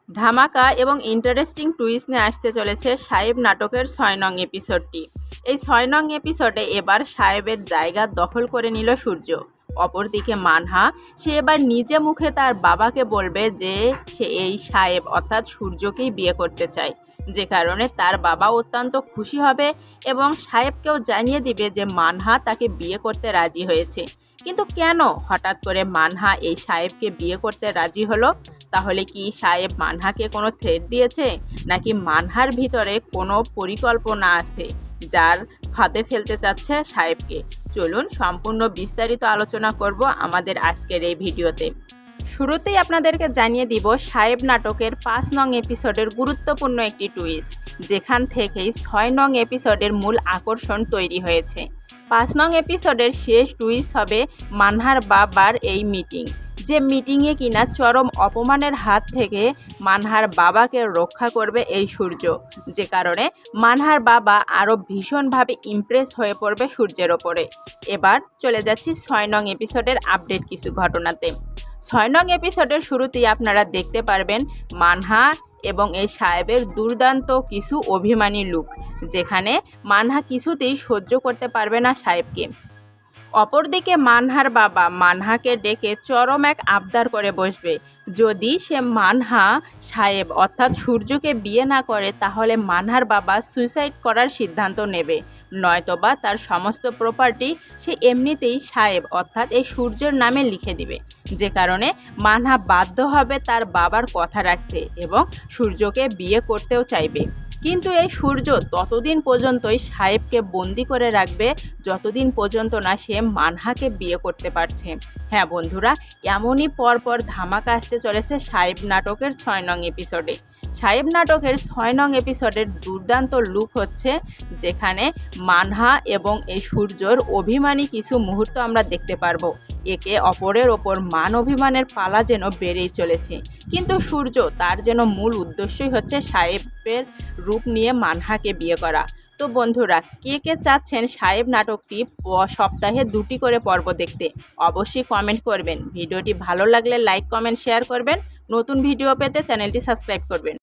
ধামাকা এবং interesting twist নিয়ে আসতে চলেছে সাহেব নাটকের ৬ নং এপিসোডটি। এই ৬ নং এপিসোডে এবার সাহেবের জায়গা দখল করে নিল সূর্য। অপরদিকে মানহা, সে এবার নিজে মুখে তার বাবাকে বলবে যে সে এই সাহেব অর্থাৎ সূর্যকেই বিয়ে করতে চায়, যে কারণে তার বাবা অত্যন্ত খুশি হবে এবং সাহেবকেও জানিয়ে দিবে যে মানহা তাকে বিয়ে করতে রাজি হয়েছে। কিন্তু কেন হঠাৎ করে মানহা এই সাহেবকে বিয়ে করতে রাজি হলো? তাহলে কি সাহেব মানহাকে কোনো থ্রেট দিয়েছে, নাকি মানহার ভিতরে কোনো পরিকল্পনা আছে যার ফাঁদে ফেলতে চাচ্ছে সাহেবকে? চলুন সম্পূর্ণ বিস্তারিত আলোচনা করব আমাদের আজকের এই ভিডিওতে। শুরুতেই আপনাদেরকে জানিয়ে দিব সাহেব নাটকের ৫ নং এপিসোডের গুরুত্বপূর্ণ একটি টুইস্ট, যেখান থেকেই ৬ নং এপিসোডের মূল আকর্ষণ তৈরি হয়েছে। ৫ নং এপিসোডের শেষ টুইস্ট হবে মানহার বাবার এই মিটিং, যে মিটিংয়ে কিনা চরম অপমানের হাত থেকে মানহার বাবাকে রক্ষা করবে এই সূর্য, যে কারণে মানহার বাবা আরও ভীষণভাবে ইমপ্রেস হয়ে পড়বে সূর্যের ওপরে। এবার চলে যাচ্ছি ৬ নং এপিসোডের আপডেট কিছু ঘটনাতে। ৬ নং এপিসোডের শুরুতেই আপনারা দেখতে পারবেন মানহা এবং এই সাহেবের দুর্দান্ত কিছু অভিমানী লুক, যেখানে মানহা কিছুতেই সহ্য করতে পারবে না সাহেবকে। অপরদিকে মানহার বাবা মানহাকে ডেকে চরম এক আবদার করে বসবে। যদি সে মানহা সাহেব অর্থাৎ সূর্যকে বিয়ে না করে, তাহলে মানহার বাবা সুইসাইড করার সিদ্ধান্ত নেবে, নয়তোবা তার সমস্ত প্রপার্টি সে এমনিতেই সাহেব অর্থাৎ এই সূর্যের নামে লিখে দিবে, যে কারণে মানহা বাধ্য হবে তার বাবার কথা রাখতে এবং সূর্যকে বিয়ে করতেও চাইবে। কিন্তু এই সূর্য ততদিন পর্যন্তই সাহেবকে বন্দি করে রাখবে যতদিন পর্যন্ত না সে মানহাকে বিয়ে করতে পারছে। হ্যাঁ বন্ধুরা, এমনই পরপর ধামাকা আসতে চলেছে সাহেব নাটকের ৬ নং এপিসোডে। সাহেব নাটকের ৬ নং এপিসোডের দুর্দান্ত লুক হচ্ছে, যেখানে মানহা এবং এই সূর্যর অভিমানী কিছু মুহূর্ত আমরা দেখতে পারবো। একে অপরের ওপর মান অভিমানের পালা যেন বেড়েই চলেছে, কিন্তু সূর্য তার যেন মূল উদ্দেশ্যই হচ্ছে সাহেবের রূপ নিয়ে মানহাকে বিয়ে করা। তো বন্ধুরা, কে কে চাচ্ছেন সাহেব নাটকটি সপ্তাহে 2টি করে পর্ব দেখতে? অবশ্যই কমেন্ট করবেন। ভিডিওটি ভালো লাগলে লাইক কমেন্ট শেয়ার করবেন। নতুন ভিডিও পেতে চ্যানেলটি সাবস্ক্রাইব করবেন।